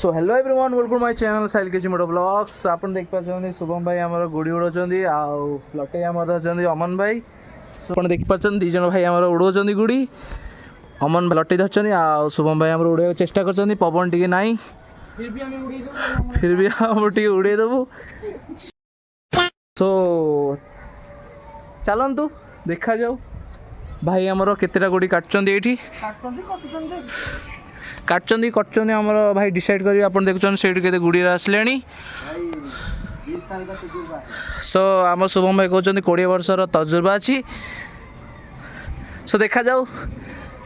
So hello everyone welcome my channel साइल के moto blogs आपन देख पाछन शुभम भाई हमर गुडी उडोचंदी आ लटे हमर अछंदी अमन भाई आपन देख पाछन दी जन भाई हमर उडोचंदी गुडी अमन लटे धरचंदी आ शुभम भाई हमर उडे चेष्टा करचंदी पवन टिके नाही फिर भी हम टिके उडे देबो सो चलंतु देखा जाऊ भाई हमर केतेटा गुडी काटचंदी एठी काटचंदी कटचंदी हमर भाई डिसाइड करी आपन देखछन सेठी केते गुडी आसलेनी भाई 20 साल का तजुर्बा है। सो आम शुभम भाई कहते 20 वर्षर तजुर्बा अच्छी सो देखा जाऊ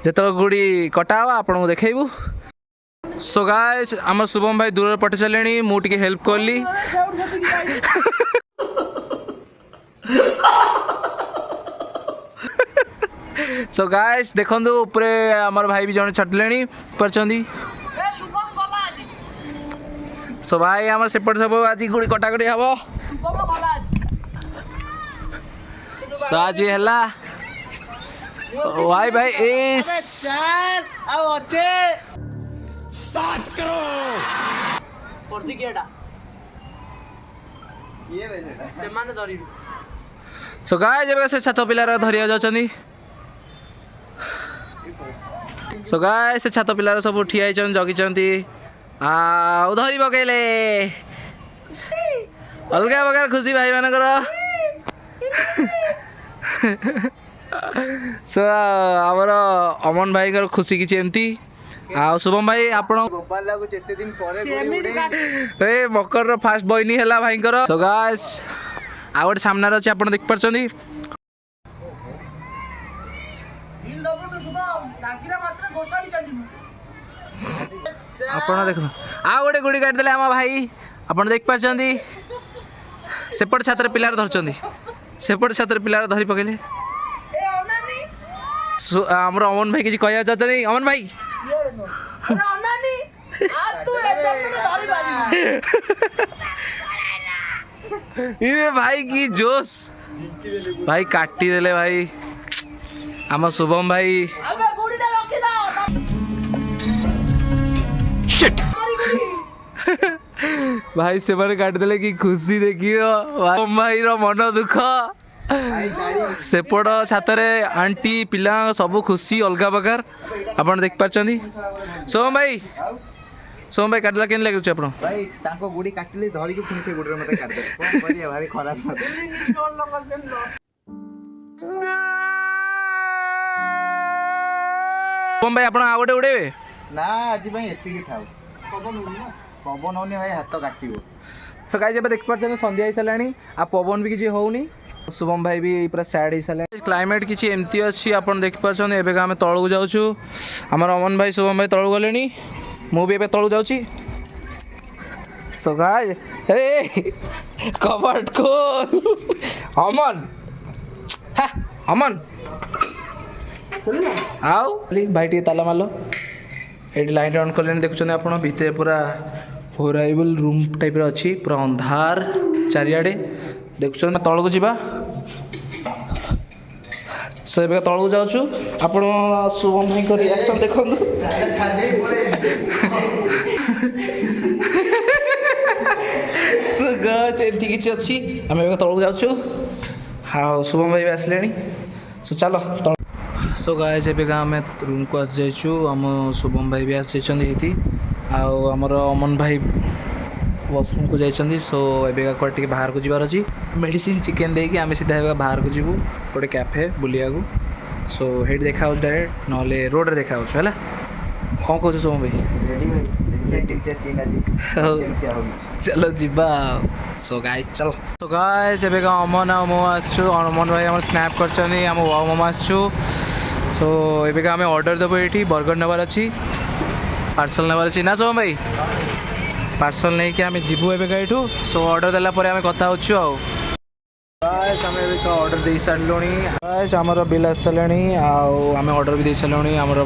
जो गुड़ी कटा हवा आपन को देखू सो गाइस आम शुभम भाई दूर पटे चले मुझे हेल्प कली सो गाइस देखो ऊपर आमर भाई भी जन छटले पार्टी सो भाई आम सेपट सब आज गुड़ी कटाकटी हम सो आज है भाई भाई सो गाइस जब से छात पिलार धरिया जाउछनी सो गाइस से छात पिलार सब ठिया जगिचंती आ धरी पकेले अलग प्रकार खुशी भाई मानकर सो आमर अमन भाई खुशी किसी एमती आ शुभम भाई आपण गोपाल लागु जेते दिन परे गुडी उडे ए मकर रो फास्ट बॉयनी हैला भाईकर सो गाइस आ गोटे सामने अछि आपण देख परछंदी आपण देख आ गोटे गुडी काट देले हम भाई आपण देख पाछंदी सेपट छात्र पिलार धरछंदी सेपट छात्र पिलार धरी पकेले हमर अमन भाई किछि कहया चाहछनी अमन भाई ये भाई की जोश भाई काटी देले भाई आम शुभम भाई शिट भाई से बारे काट देले की खुशी देखियो भाई रो मन दुख सेपट छातरे आंटी पिला सब खुशी अलग प्रकार आपन देख पाछंदी सोम भाई काटला केन लागुछ आपन भाई ताको गुडी काटली धरी के फिर से गुडी रे मते काट दे कोन करिया भारी खराब सोम भाई आपन आ गोटे उड़ेबे ना आज भाई एति की थाउ पवन होनी भाई हाथ काटिबो सो गाइस जब देख पाछन संध्या हिसलानी आ पवन भी किछि होउनी शुभम भाई भी पूरा सैड हिसला क्लाइमेट किछि एमती अछि आपन देख पाछन एबे का हम तळु जाउछु हमर अमन भाई शुभम भाई तळु गलेनी मु भी एबे तळु जाउछि सो गाइस ए कवर्ड खोल अमन हा अमन आओ भाई टी ताला मारलो एटी लाइट ऑन कलेन देखुछन आपन भितर पूरा होराइबल रूम टाइप रे अछि पूरा अंधार चारियाडे देखुछन तळको जिबा सो एबे तळको जाउछु आपन शुभम भाई को रिएक्शन देखंतु सो गाइस एठी किछि अछि हम एबे तळको जाउछु हां शुभम भाई आसलेनी सो चलो सो गाइस एबे हम रूम को आस जाइछु हम शुभम भाई भी आस जाइछंदी हेती आउ हमर अमन भाई वॉशरूम को जाइछंदी सो एबे का टिके बाहर को जिबार अछि मेडिसिन चिकन देकी आमे सीधा एबे बाहर को जिबु गोटे कैफे बुलिया को सो हेड देखा हो डायरेक्ट नले रोड रे देखा हो हला कोन कहू सोम भाई रेडी भाई देखिए टिक सीन आज क्या होगी चलो जिबा सो गाइस चलो सो गाइस एबे का अमन आ मो आछो अमन भाई हमर स्नैप करछनी हम वाव मम आछो सो एबे का हमें ऑर्डर देबो एठी बर्गर नंबर अछि पार्सल नंबर अछि ना सोम भाई पार्सल नहीं कि हमें जीवु एबे गाइठू सो ऑर्डर देला परे हमें कथा होछु आ गाइस हमें एबे का ऑर्डर दे सारलोनी गाइस हमर बिल आसलेनी आ हमें ऑर्डर भी दे सारलोनी हमर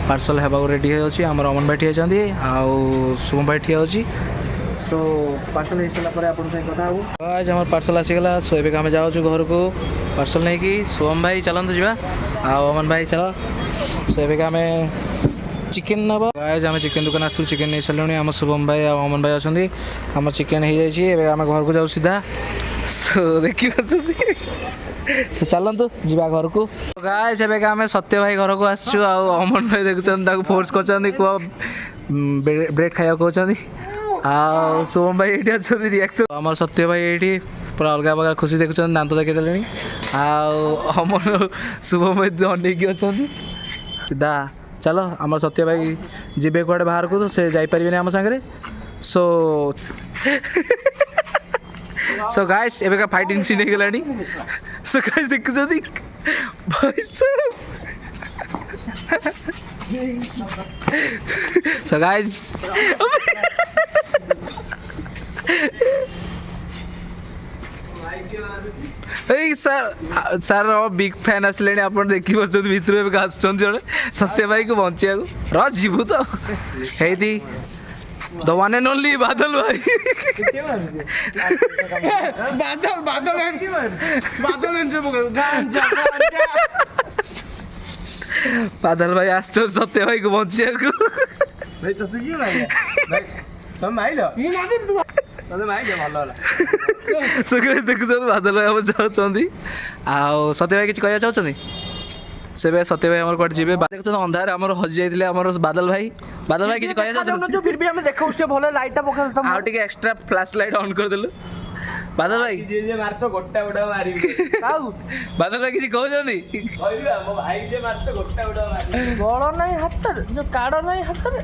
पार्सल हेबा रेडी है अछि हमर अमन भाई ठिया जंदी आ शुभम भाई ठिया अछि सो पार्सल हे सला परे आपन से कथा हो गाइस हमर पार्सल आसी गेला सो एबे हमें जाउ छु घर को पार्सल नहीं कि शुभम भाई चलन तो जिबा आ अमन भाई चलो सो एबे हमें चिकेन नब गाइस आम चिकेन दुकान आसू चिकेन नहीं सारे आम शुभम भाई और अमन भाई अच्छे आम चिकेन हो जाए आम घर को जाऊ सीधा सो देखी सो चलतु जा घर को गाइस एबे आम सत्य भाई घर को आसचु अमन भाई देखुं फोर्स कर ब्रेड खाया कहते शुभम भाई ये अच्छा रिएक्शन आम सत्य भाई ये पूरा अलग प्रकार खुशी देखुं दांत देखीदे अमन शुभम भाई अनेक अच्छा सीधा चलो आम सत्य भाई जीवे कड़े बाहर को तो से जापर आम सागर सो सो गाइस एबे का फाइटिंग सीन हो गलानी सो गाइस देखुछथि भाई so guys sir sir big fan आसले आप देखी भितर आसुँच जड़े सत्य भाई को बचा रीबू तो है द वन एंड ओनली बादल भाई बादल बादल भाई आस सत्य भाई को बचा देखुच बादल भाई आम जाऊँच सत्य भाई किसी कह चाहते से सत्य भाई आम कटे जी देखते अंधार आम हजि जाते आम बादल भाई किसी कह फिर भी हमें देखा उसके भले लाइट पका आउ एक्स्ट्रा फ्लैश लाइट ऑन कर देलु बादल भाई जे मारछ गोटा गोटा मारी काऊ बादल भाई किसी कहउछनी कहलिबा मो भाई जे मारछ गोटा गोटा मारी बड़ नहीं हाथ जो काड़ नहीं हाथ रे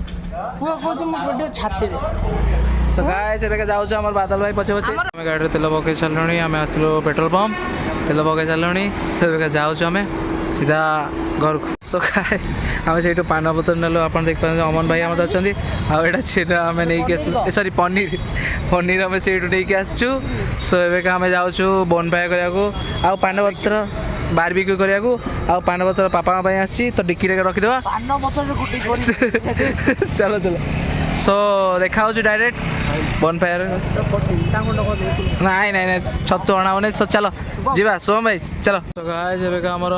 पुआ कहू मो वीडियो छाती रे सो गाइस एबे जाउछ हमर बादल भाई पछे पछे हम गाड़ी रे तेल पके चलणी हम आस्तलो पेट्रोल पंप तेल पके चलणी से जाउछ हम सीधा घर को सो गाइस हम से पान बोतल नेलो आप देख पारे अमन भाई आम अच्छा आटा छेना आम नहीं सॉरी पनीर पनीर आम से नहीं आसचु सो एबे आम जाऊँ बोन फ्राए करा पान पत्र बारबिक्यू करा पान पत्र पापा आसी तो डिक्की रखीदे चलो चलो सो देखा डायरेक्ट बोन फ्राए नाई नाई छतु अणाने सो चलो जीवा सोम भाई चलो तो गाइस एबे हमर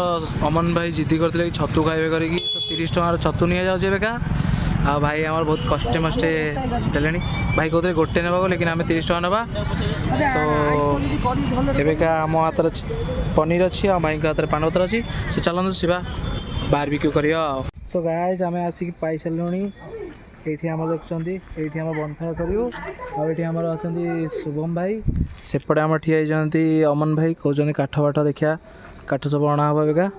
अमन भाई जिद्दी करथिले कि छतु खाइबे करिकी तो 30 टंकार छतु नहीं जाउछ एबे आ भाई आमर बहुत कष्टे मष्टे देले भाई कहते गोटे नेबा लेकिन आम 30 टका नेबा सो एबेका आम हाथ पनीर अच्छी आ भाई हाथ पान पत्र अच्छी सो चलते सीवा बारबिक्यू करिया सो गाइस आम आसिक पाई सारूँ ये आम देखुं ये आम बनफायर करूँ आमर अच्छा शुभम भाई सेपटे आम ठिया अमन भाई कहते काठ बाठ देखा काठ सब अणा हम एबेका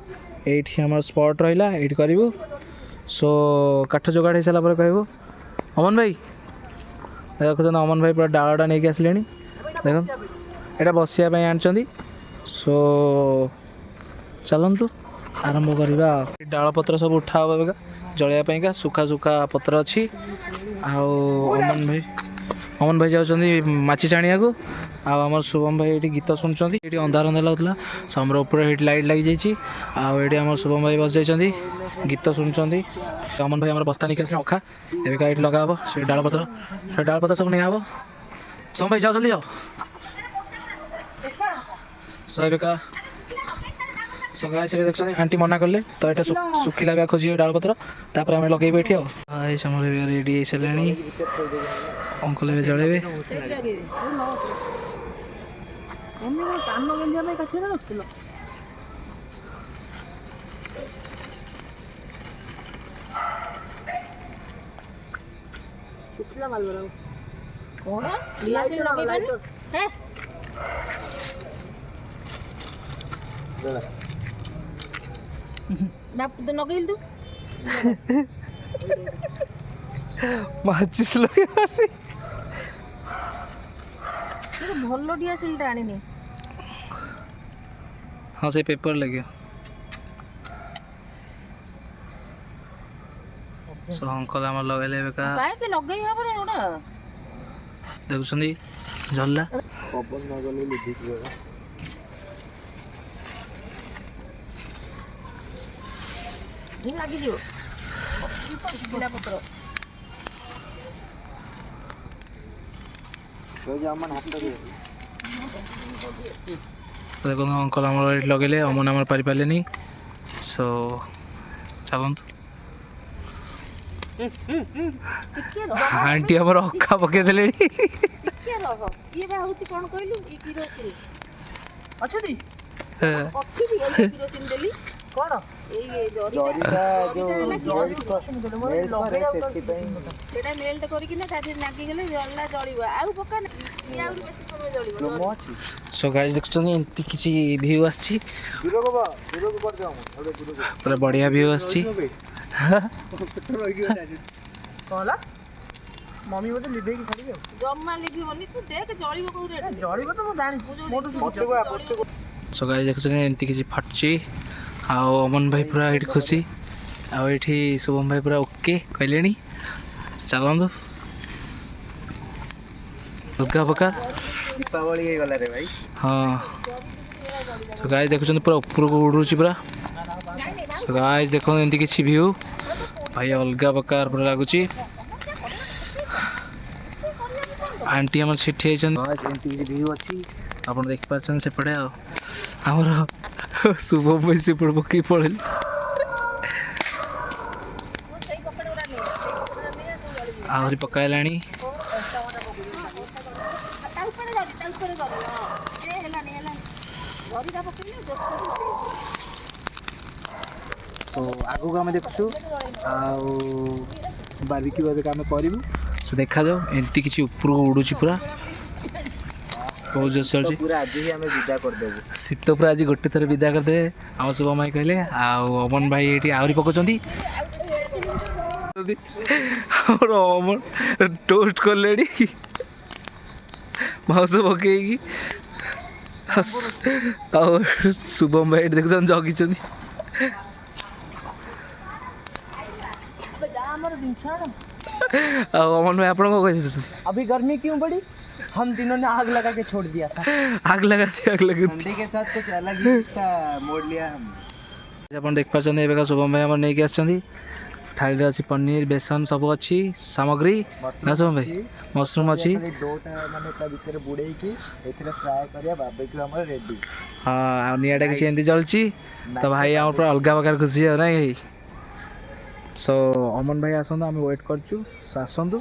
ये आम स्पट रहा ये करूँ सो काठ जोगाड़ हो सारापर कहू अमन भाई देखुं अमन भाई पूरा डालटा नहीं आसिले देख यहाँ बसापी आनी सो चलतु आरंभ करवा डाल पत्र सब उठा हम एबेका जलियापाईका सुखा सुखा पत्र अच्छी अमन भाई जाऊँच माची छाणिया को आम शुभम भाई ये गीत शुणुंट ये अंधार अंधार लगुला समर ऊपर लाइट लगी जाइए आम शुभम भाई बस जाइए गीत शुणुंट अमन भाई आम बस्ता नहीं आस अखा एवं ये लगा हे से डाल पत्र सब नहीं हम शुभम भाई जाओ जल्दी जाओ सो एवं सकाल से देखते आंटी मना कले तो यहाँ सुखिला भी खोजी डाल पत्र तापर आम लगे ये रेडी हो सारे अंकल ए जड़े माचिस लगे भल डियासिल आनी हाँ से पेपर लगे सो अंकल आम लगे लगे देखुं झल्ला लगी पत्र देखो अंकल आम लगे अमन आम पारे सो चलतु ଟିକେ ରହ ଆଣ୍ଟି ଆମର ଅଖା ପକେଇ ଦେଲେଣି। ଟିକେ ରହ ଇଏ ବା ହଉଛି କ'ଣ କହିଲୁ ଇ କିରୋସିନ ଅଛନ୍ତି ଅଛି ବି ଏଇ କିରୋସିନ ଦେଲି କ'ଣ ଏଇ ଜରିଟା ଯୋଉ ସେଟା ମେଲ୍ଟ କରିକିନା ତା ଦେହରେ ଲାଗିଗଲେ ଜଳିଲା ଜଳିବ ଆଉ ପକା ନା ଇଏ ଆହୁରି ବେଶୀ ସମୟ ଜଳିବ ଅଛି ସୋ ଗାଇସ୍ ଦେଖୁଛନ୍ତି ଏମିତି କିଛି ଭିଉ ଆସିଛି ଦୂରକୁ କରିଦିଅ ଦୂରକୁ ପୁରା ବଢ଼ିଆ ଭିଉ ଆସିଛି। କ'ଣ ହେଲା ମମି ବୋଧେ ଲିଭେଇକି ଛାଡ଼ିବେ ଜମା ଲିଭିବନି ତୁ ଦେଖ ଜଳିବ କୋଉରେ ଜଳିବ ତ ମୁଁ ଜାଣିଛି ସୋ ଗାଇସ୍ ଦେଖୁଛନ୍ତି ଏମିତି କିଛି ଫଟୁଛି ଆଉ ଅମନ ଭାଇ ପୁରା ଏଇଠି ଖୁସି ଆଉ ଏଇଠି ଶୁଭମ ଭାଇ ପୁରା ଓକେ କହିଲେଣି ଚାଲନ୍ତୁ ଅଲଗା ପକା ଦୀପାବଳି ହେଇଗଲା ରେ ଭାଇ। ହଁ ସୋ ଗାଇସ୍ ଦେଖୁଛନ୍ତି ପୁରା ଉପରକୁ ଉଡ଼ୁଛି ପୁରା ସୋ ଗାଇସ୍ ଦେଖନ୍ତୁ ଏମିତି କିଛି ଭିଉ ଭାଇ ଅଲଗା ପ୍ରକାର ପୁରା ଲାଗୁଛି। ଆଣ୍ଟି ଆମର ସେଠି ହେଇଛନ୍ତି ଏମିତି କିଛି ଭିଉ ଅଛି ଆପଣ ଦେଖିପାରୁଛନ୍ତି ସେପଟେ ଆଉ ଆମର ଶୁଭମ ଭାଇ ସେପଟେ ପକେଇ ପଳେଇଲେ। ଆହୁରି ପକାଇଲାଣି ତ ଆଗକୁ ଆମେ ଦେଖୁଛୁ ଆଉ ବାର୍ବିକ୍ୟୁ ଏବେ ଆମେ କରିବୁ ତ ଦେଖାଯାଉ ଏମିତି କିଛି ଉପରକୁ ଉଡ଼ୁଛି ପୁରା ବହୁତ ଜୋରସେ ଅଛି ପୁରା ଆଜି ହିଁ ଆମେ ବିଦା କରିଦେବୁ ଶୀତ ପୁରା ଆଜି ଗୋଟେ ଥର ବିଦା କରିଦେବେ ଆମ ଶୁଭମ ଭାଇ କହିଲେ ଆଉ ଅମନ ଭାଇ ଏଇଠି ଆହୁରି ପକାଉଛନ୍ତି ଆମର ଅମନ ଟୋଷ୍ଟ କଲେଣି ମାଉସ ପକେଇକି ଆଉ ଶୁଭମ ଭାଇ ଏଠି ଦେଖୁଛନ୍ତି ଜଗିଛନ୍ତି ଆଉ ଅମନ ଭାଇ ଆପଣ କ'ଣ କହିଛନ୍ତି? अभी गर्मी क्यों बढ़ी हम तीनों ने आग लगा के छोड़ दिया था आग लगा ठंडी के साथ कुछ अलग ही इसका मोड़ लिया हम। ଆପଣ ଦେଖିପାରୁଛନ୍ତି ଏବେକା ଶୁଭମ ଭାଇ ଆମର ନେଇକି ଆସିଛନ୍ତି ଥାଳିରେ ଅଛି ପନିର ବେସନ ସବୁ ଅଛି ସାମଗ୍ରୀ ନା ଶୁଭମ ଭାଇ ମସରୁମ୍ ଅଛି ଡୋଟା ମାନେ ତା ଭିତରେ ବୁଡ଼େଇକି ଏଥିରେ ଫ୍ରାଏ କରିବା ବାର୍ବିକ୍ୟୁ ଆମର ରେଡି। ହଁ ଆଉ ନିଆଁଟା କିଛି ଏମିତି ଜଳୁଛି ତ ଭାଇ ଆମର ପୁରା ଅଲଗା ପ୍ରକାର ଖୁସି ଆଉ ନାଇଁ ଭାଇ। ସୋ ଅମନ ଭାଇ ଆସନ୍ତୁ ଆମେ ୱେଟ୍ କରୁଛୁ ଆସନ୍ତୁ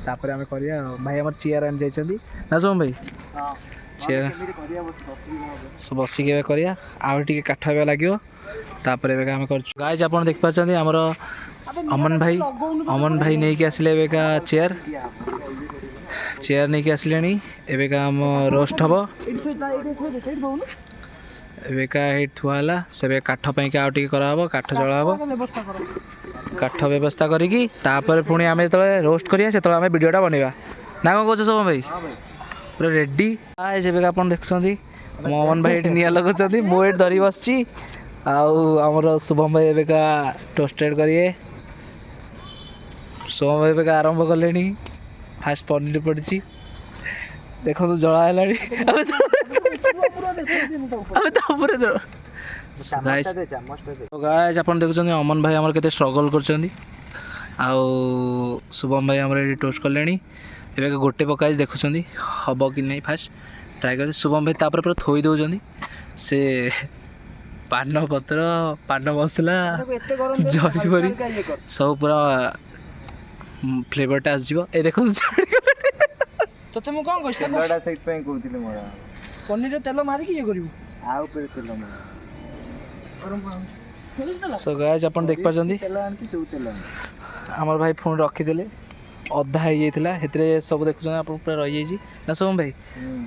ତାପରେ ଆମେ କରିବା ଆଉ ଭାଇ ଆମର ଚେୟାର ଆଣି ଯାଇଛନ୍ତି ନା ଶୁଭମ ଭାଇ ଚେୟାର ବସିକି ଏବେ କରିବା ଆହୁରି ଟିକେ କାଠ ଏବେ ଲାଗିବ ତାପରେ ଏବେକା ଆମେ କରୁଛୁ ଗାଇଜ୍ ଆପଣ ଦେଖିପାରୁଛନ୍ତି ଆମର ଅମନ ଭାଇ ନେଇକି ଆସିଲେ ଏବେକା ଚେୟାର ନେଇକି ଆସିଲେଣି ଏବେକା ଆମ ରୋଷ୍ଟ ହେବ ଏବେକା ଏଇଠି ଥୁଆ ହେଲା ସେବେ କାଠ ପାଇଁକା ଆଉ ଟିକେ କରାହେବ କାଠ ଜଳା ହେବ କାଠ ବ୍ୟବସ୍ଥା କରିକି ତାପରେ ପୁଣି ଆମେ ଯେତେବେଳେ ରୋଷ୍ଟ କରିବା ସେତେବେଳେ ଆମେ ଭିଡ଼ିଓଟା ବନେଇବା ନା କ'ଣ କହୁଛ ଶୁଭମ ଭାଇ ପୁରା ରେଡ଼ି ଏବେକା ଆପଣ ଦେଖୁଛନ୍ତି ମୋ ଅମନ ଭାଇ ଏଠି ନିଆଁ ଲଗାଉଛନ୍ତି ମୁଁ ଏଠି ଧରି ବସିଛି ଆଉ ଆମର ଶୁଭମ ଭାଇ ଏବେକା ଟୋଷ୍ଟେଡ଼ କରିବେ ଶୁଭମ ଭାଇ ଏବେକା ଆରମ୍ଭ କଲେଣି ଫାଷ୍ଟ ପନିର ପଡ଼ିଛି ଦେଖନ୍ତୁ ଜଳା ହେଲାଣି ଆମେ ତାପରେ ଗାଇଜ୍ ଆପଣ ଦେଖୁଛନ୍ତି ଅମନ ଭାଇ ଆମର କେତେ ଷ୍ଟ୍ରଗଲ୍ କରୁଛନ୍ତି ଆଉ ଶୁଭମ ଭାଇ ଆମର ଏଠି ଟୋଷ୍ଟ କଲେଣି ଏବେ ଗୋଟେ ପକାଇ ଦେଖୁଛନ୍ତି ହେବ କି ନାହିଁ ଫାଷ୍ଟ ଟ୍ରାଏ କରି ଶୁଭମ ଭାଇ ତାପରେ ପୁରା ଥୋଇ ଦେଉଛନ୍ତି ସେ ପାନ ପତ୍ର ପାନ ମସଲା ଜରି ଫରି ସବୁ ପୁରା ଫ୍ଲେଭରଟା ଆସିଯିବ ଏ ଦେଖନ୍ତୁ ତତେ ମୁଁ କ'ଣ କହିଛି ତେଲଟା ସେଇଥିପାଇଁ କହୁଥିଲି ମୋର ପନିରରେ ତେଲ ମାରିକି ଇଏ କରିବୁ ଆଉ ଉପରେ ତେଲ ସୋ ଗାଇଜ୍ ଆପଣ ଦେଖିପାରୁଛନ୍ତି ତେଲ ଆଣିଛି ତୁ ତେଲ ଆମର ଭାଇ ଫୋନ୍ ରଖିଦେଲେ ଅଧା ହେଇଯାଇଥିଲା ସେଥିରେ ସବୁ ଦେଖୁଛନ୍ତି ଆପଣ ପୁରା ରହିଯାଇଛି ନା ଶୁଭମ ଭାଇ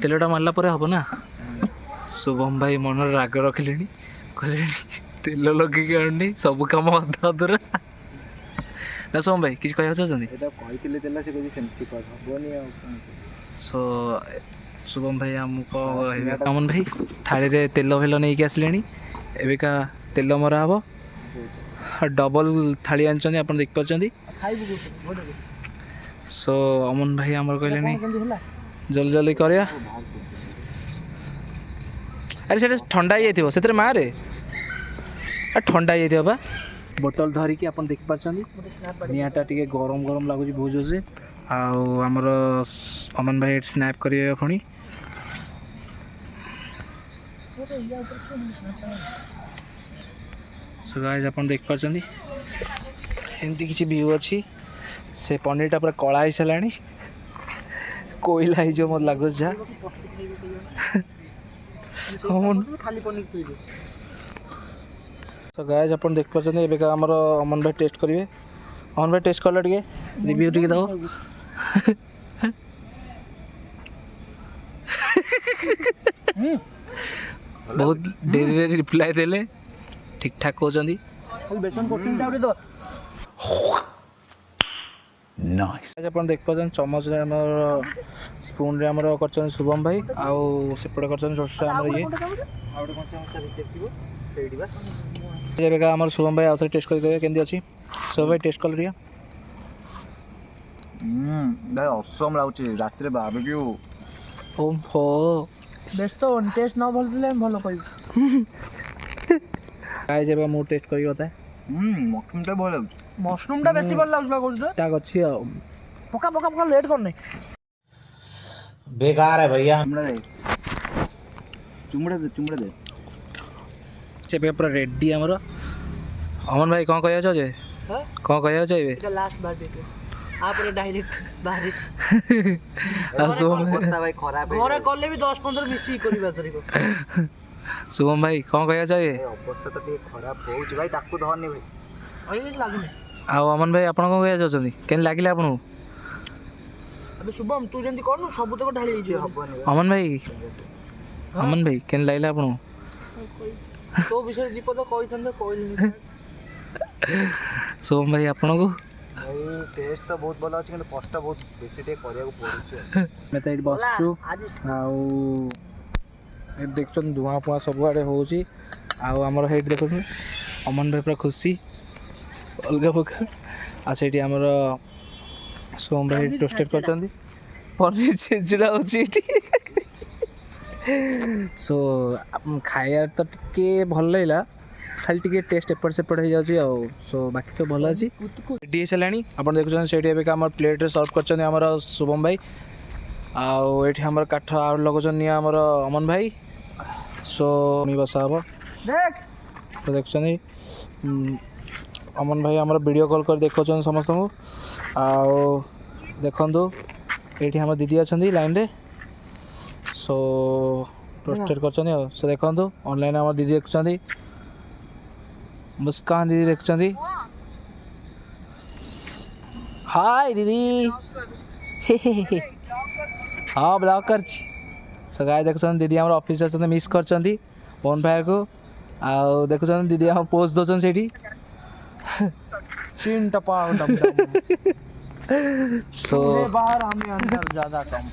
ତେଲଟା ମାରିଲା ପରେ ହେବ ନା ଶୁଭମ ଭାଇ ମନରେ ରାଗ ରଖିଲେଣି କହିଲେଣି ତେଲ ଲଗେଇକି ଆଣୁନି ସବୁ କାମ ଅଧା ଅଧୁରା ନା ଶୁଭମ ଭାଇ କିଛି କହିବାକୁ ଚାହୁଁଛନ୍ତି କହିଥିଲେ ତେଲ ସେ କହୁଛି ସେମିତି ହେବନି ଆଉ ସୋ ଶୁଭମ ଭାଇ ଆମକୁ ଅମନ ଭାଇ ଥାଳିରେ ତେଲ ଫେଲ ନେଇକି ଆସିଲେଣି ଏବେକା ତେଲ ମରା ହେବ ଡବଲ ଥାଳି ଆଣିଛନ୍ତି ଆପଣ ଦେଖିପାରୁଛନ୍ତି ସୋ ଅମନ ଭାଇ ଆମର କହିଲେଣି ଜଲ୍ଦି ଜଲ୍ଦି କରିବା ଆରେ ସେଇଟା ଥଣ୍ଡା ହେଇଯାଇଥିବ ସେଥିରେ ମାରେ ଥଣ୍ଡା ହେଇଯାଇଥିବ ବା ବୋଟଲ ଧରିକି ଆପଣ ଦେଖିପାରୁଛନ୍ତି ନିଆଁଟା ଟିକେ ଗରମ ଗରମ ଲାଗୁଛି ବହୁତ ଜୋରସେ ଆଉ ଆମର ଅମନ ଭାଇ ଏଠି ସ୍ନାପ୍ କରିବେ ପୁଣି ସୋ ଗାଇଜ୍ ଆପଣ ଦେଖିପାରୁଛନ୍ତି ଏମିତି କିଛି ଭିଉ ଅଛି से पनीरटा पूरा कला ही साराणी कोईला ही जो मत लगुच जा खाली पनीर खुइबे तो गाइस अपन देख पाछन एबेका हमर अमन भाई टेस्ट करिवे अमन भाई टेस्ट करला टिके रिव्यू टिके दो बहुत देरी रे रिप्लाई देले ठीक ठाक कहउचंदी खाली बेसन कोटिंग टाउरे दो नाइस अपन देख पाछन चम्मच रे हमर स्पून रे हमर करचन शुभम भाई आउ सेपड़ करचन छोटा हमर ये आउडे कोन चमचा भीतर थिबो सेडी बा एबेका हमर शुभम भाई आउथरे टेस्ट करि केंदी अछि शुभम भाई टेस्ट कर रिया भाई असम लाଗୁଛି ରାତିରେ ବାରବିକ୍ୟୁ ओहो बेस्तो टेस्ट न भल दिले भलो कहिबो गाइस एबे मु टेस्ट करि होता है मशरूम ଟା ଭଲ ଲାଗୁଛି मशरूम टा बेसी भल लागबा कोन ता अछि आ पका पका पका लेट करने बेकार है भैया ଚୁମୁଡ଼ା ଦେ चेपे पूरा रेडी हमर अमन भाई कोन कहया छ जे हां कोन कहया छ एबे এটা লাস্ট বার্থডে তো आपरे डायरेक्ट बाहर शुभम ଅବସ୍ଥା ଭାଇ ଖରାପ घरे करले भी 10 15 मिसी करिबा तरीको शुभम भाई कोन कहया छ ए ଅବସ୍ଥା ତ ଟିକେ ଖରାପ ହଉଛି ଭାଇ ତାକୁ ଧରନି ଭାଇ अई लागुनी आ अमन भाई आपण कोन कहया छछंदी केन लागिला आपण अबे शुभम तू जंती करनु सब तक ढाली छै ହବନି अमन भाई केन लागिला आपण तो विषय दीपद कहिथन कहली शुभम भाई आपण को ଭାଇ ଟେଷ୍ଟ ତ ବହୁତ ଭଲ ଅଛି କିନ୍ତୁ କଷ୍ଟ ବହୁତ ବେଶୀ ଟିକେ କରିବାକୁ ପଡୁଛି मैं तो एट बसछु आज आउ एट देखछन धुआं पुआ सब आड़े होउची आउ हमर हेड देखछन अमन भाई पूरा खुशी अलगा पका आ सेठी हमर सोम भाई टोस्टेड करछंदी पनीर छिजड़ा होची एठी सो खाया तो टिके भल लागला खाली टिके टेस्ट एपट सेपट हो जाउची आ सो बाकी सब भल अछि रेडी हेसलानी अपन देखछन सेठी एबे हमर प्लेट रे सर्व करछन हमर शुभम भाई आउ एठी हमर काठ आउ लगछन नि हमर अमन भाई सो मी बसा हबो देख तो देखछन अमन भाई हमर वीडियो कॉल कर देखछन समस्त को आउ देखंदो एठी हमर दीदी अछंदी लाइन रे सो टोस्टेड करछन सो देखंदो ऑनलाइन हमर दीदी देखछंदी मुस्कान दीदी देखछंदी हाय दीदी हाँ ब्लॉग कर सो गाय देखछन दीदी हमर ऑफिस अछन मिस करछंदी फोन भाई को आ देखछन दीदी हम पोस्ट दोछन सेठी सीन टपा डम सो बाहर हमें अंदर ज्यादा कम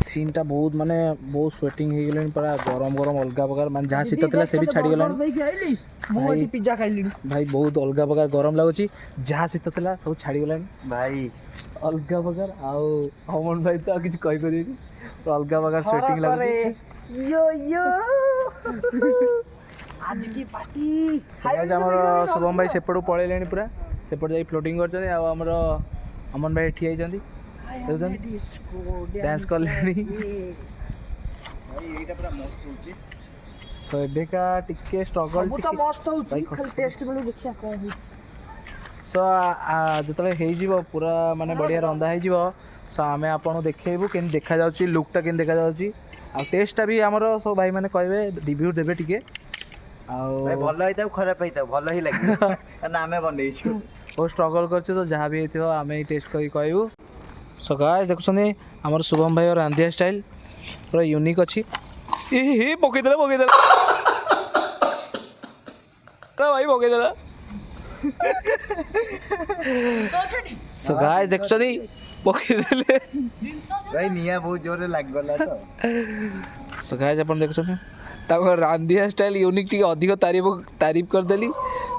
सीन टा बहुत माने बहुत स्वेटिंग हो गेलन पूरा गरम गरम अलगा प्रकार माने जहाँ शीत थिला से भी छाड़ी गेलन मु एठी पिज्जा खाइली भाई बहुत अलगा प्रकार गरम लागुची जहाँ शीत थिला सब छाड़ी गेलन ଭାଇ अलगा प्रकार आउ अमन भाई तो किछ कहि करी अलगा प्रकार स्वेटिंग लागुची यो यो आज की पार्टी आज हमर शुभम भाई सेपटू पळेलेनी पूरा सेपट जाई फ्लोटिंग करछनी आ हमर अमन भाई ठिया आइछंती डांस कर लेनी ଭାଇ ଏଇଟା ପୁରା ମସ୍ତ ହଉଛି सो एबेका टिके स्ट्रगल सब तो मस्त होची भाई खाली टेस्ट बेलु देखिया कोन होई सो जतले हेई जीवो पूरा माने बढ़िया रंदा हेई जीवो सो आमे आपन देखेबू केन देखा जाउची लुकटा केन देखा जाउची आ टेस्टटा भी हमर सब भाई माने कहबे रिव्यू देबे टिके आ ଭାଇ ଭଲ ହେଇଥାଉ ଖରାପ ହେଇଥାଉ ଭଲ ହିଁ ଲାଗିବ କାରଣ ଆମେ ବନେଇଛୁ ओ स्ट्रगल करछु तो जहाँ भी हेतियो आमे टेस्ट करी कहबू सो गाइस देखछनी हमर शुभम भाई और रांधिया स्टाइल पूरा यूनिक अछि ए हे पके देला भाई पके देला सो गाइस देखछनी पके देले ଭାଇ ନିଆଁ ବହୁତ ଜୋରରେ ଲାଗିଗଲା ତ सो गाइस अपन देखछनी ताको रांधिया स्टाइल यूनिक टी अधिक तारीफ कर देली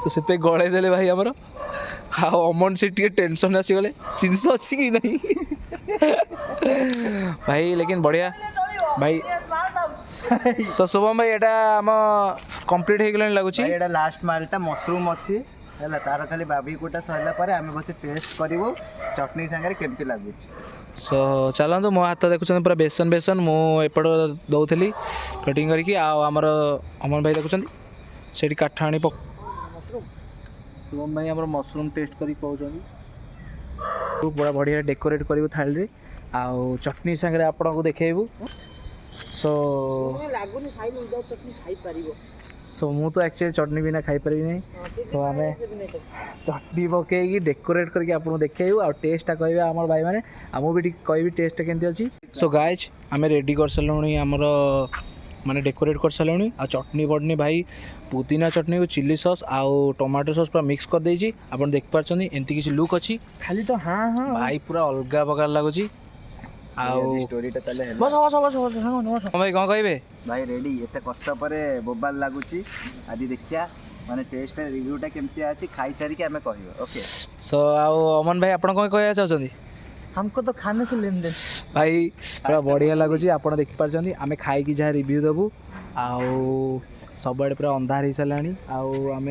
सो से गळे देले भाई हमर हाँ अमन से टी टेंशन आसीगले जिनस अच्छी कि नहीं भाई लेकिन बढ़िया भाई सो शुभम भाई एटा हम कंप्लीट हो गलानी लागुची ଭାଇ ଏଇଟା ଲାଷ୍ଟ ମାଲଟା ମସରୁମ୍ ଅଛି ହେଲା ତାର ଖାଲି ବାବିକୁଟା ସରିଲା ପରେ ଆମେ ବସି ଟେଷ୍ଟ କରିବୁ ଚଟଣି ସାଙ୍ଗରେ କେମିତି ଲାଗୁଛି सो चलतु मो हाथ देखुं पूरा बेसन बेसन मु एपट दौली कटिंग करके आमर अमन भाई देखुं से काठ आनी शुभम भाई आम मसरूम टेस्ट कर कहते पूरा बढ़िया डेकोरेट करू थाली आउ चटनी सागर आपको देखू सो ଲାଗୁନି ସାଇଲ ଉଇଦାଉଟ୍ ଚଟନି ଖାଇ ପାରିବ सो मु तो एक्चुअली चटनी बिना खाई पारि नहीं सो आम चटनी पकईकि डेकोरेट करके आपको देखू आ टेस्टा कहबे आम भाई मैंने आम भी कहबी टेस्ट केमती अच्छी सो गाइज आम रेडी कर सारूँ आमर माने डेकोरेट कर सारूँ आ चटनी बटनी भाई पुदीना चटनी को चिली सॉस आउ टमाटो सॉस पूरा मिक्स कर देछि आप देख पार्छ एमती किसी लुक अच्छी ଖାଲି ତ ହଁ ହଁ भाई पूरा अलग प्रकार लगुच आउ स्टोरीटा ताले है ବସ ବସ बस बस भाई कौन कहबे भाई रेडी एते कष्ट परे बोबाल लागुची आज देखिया माने टेस्ट रिव्यूटा केमती अछि खाई सारी के हमें कहियो ओके सो आउ अमन भाई आपण कौन कहया चाहछंती हमको तो खाने से लेन देन भाई पूरा बढ़िया लगुच आप देख पार्छ आम खाई जहाँ रिव्यू देबू आउ सबआड़े पूरा अंधार हो सारा आउ आम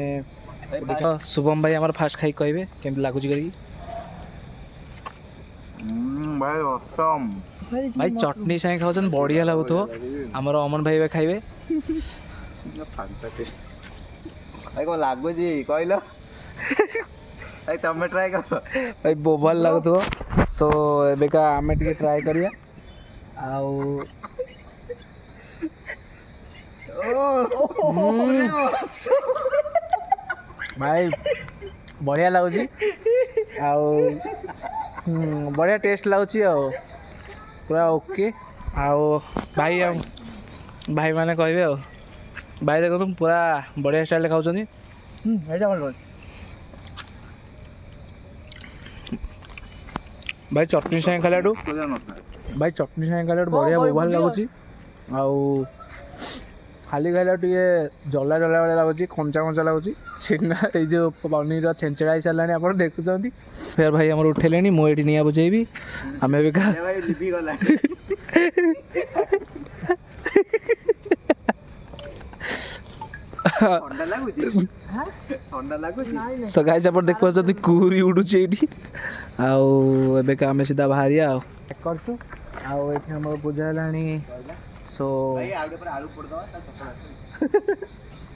शुभम भाई आम फास्ट खाई कहबे केमती लगुच करी भाई असम भाई चटनी सागे खाऊ बढ़िया लगुव आमर अमन भाई भी खाइबे भाई कौन लागुची कहलो भाई तमे ट्राई कर भाई बोबाल लगुव सो एबेका आम टे ट्राए करिया आउ भाई बढ़िया लगुच आउ बढ़िया टेस्ट लगुच पूरा ओके आउ भाई भाई मैंने कहबे आ भाई देखो तुम पूरा बढ़िया स्टाइल खाऊ ଏଇଟା ଭଲ ଅଛି भाई चटनी सागे खाला भाई चटनी सागे खाला बढ़िया बोबाल लगुच आउ खाली खाइला टे जला जला भाई लगुच कंचा कंचा लगुच छेना ये पनीर छेंचड़ा ही सारा आप देखुं फिर भाई आम उठेले मुझे निआ बुझेबी आम भी भाई लिबी गला ठंडा लागुची ठंडा लागुची सो गाइस आप देख पार्छ कुरी उडुची एठी आउ एबे का आम सीधा बाहरिया आ करछु आउ एठी हमर पूजा हलानी सो भाई आउडे पर आलू पोड़ दवा ता चटना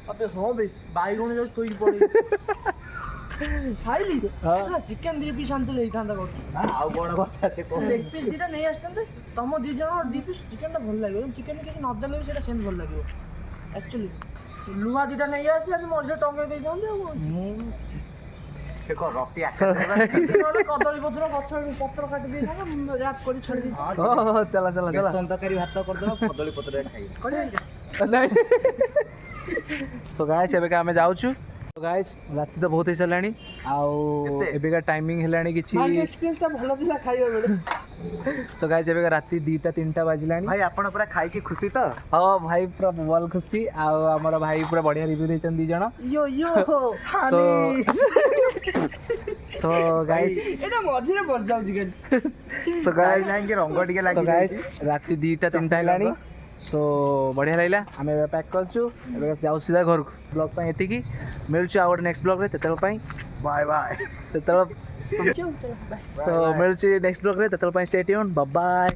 अबे हो बे बाइगण जो सोई पड़ी साइली हां चिकन 2 पीस आनते लेइथांदा कर हां आउ बड़ କଥା ते को एक पीस दिटा नहीं आस्तंते तम 2 जण 2 पीस चिकन ता भल लागो चिकन किसी न देले सेटा सेन भल लागो एक्चुअली लुहा दिटा नहीं आसी हम मजे टंगे दे जांदे देखो रसिया नले कदली पत्र गछ पत्र काटी दे थांगा रैप करी छड़ी चला चला चला बेसन तकारी भात कर दवा कदली पत्र खाई सो गाइस एबे का आमे जाउछु सो गाइस रात तो बहुत ही सारानी आउ एबे का टाइमिंग हेलानी किछि भाई एक्सपीरियंस ता भलो पिला खाइयो बेले सो गाइस एबे का राती 2टा 3टा बाजिलानी भाई आपण पूरा खाई के खुशी तो हाँ भाई पूरा बोल खुशी आउ हमर भाई पूरा बढ़िया रिव्यू देछन दी जण यो यो सो गाइस एटा मझिरे बस जाउ चिकन सो गाइस जाएंगे रंग टिके सो लागी गाइस राती 2टा 3टा हेलानी सो बढ़िया रहा आम पैक करछु जाऊ सीधा घर को ब्लॉग पे एतिकी मिलछु आ नेक्स्ट ब्लॉग रे तेतल पई बाय बाय तेतल सो मिलछु नेक्स्ट ब्लॉग रे तेतल पई स्टे ट्यून बाय बाय।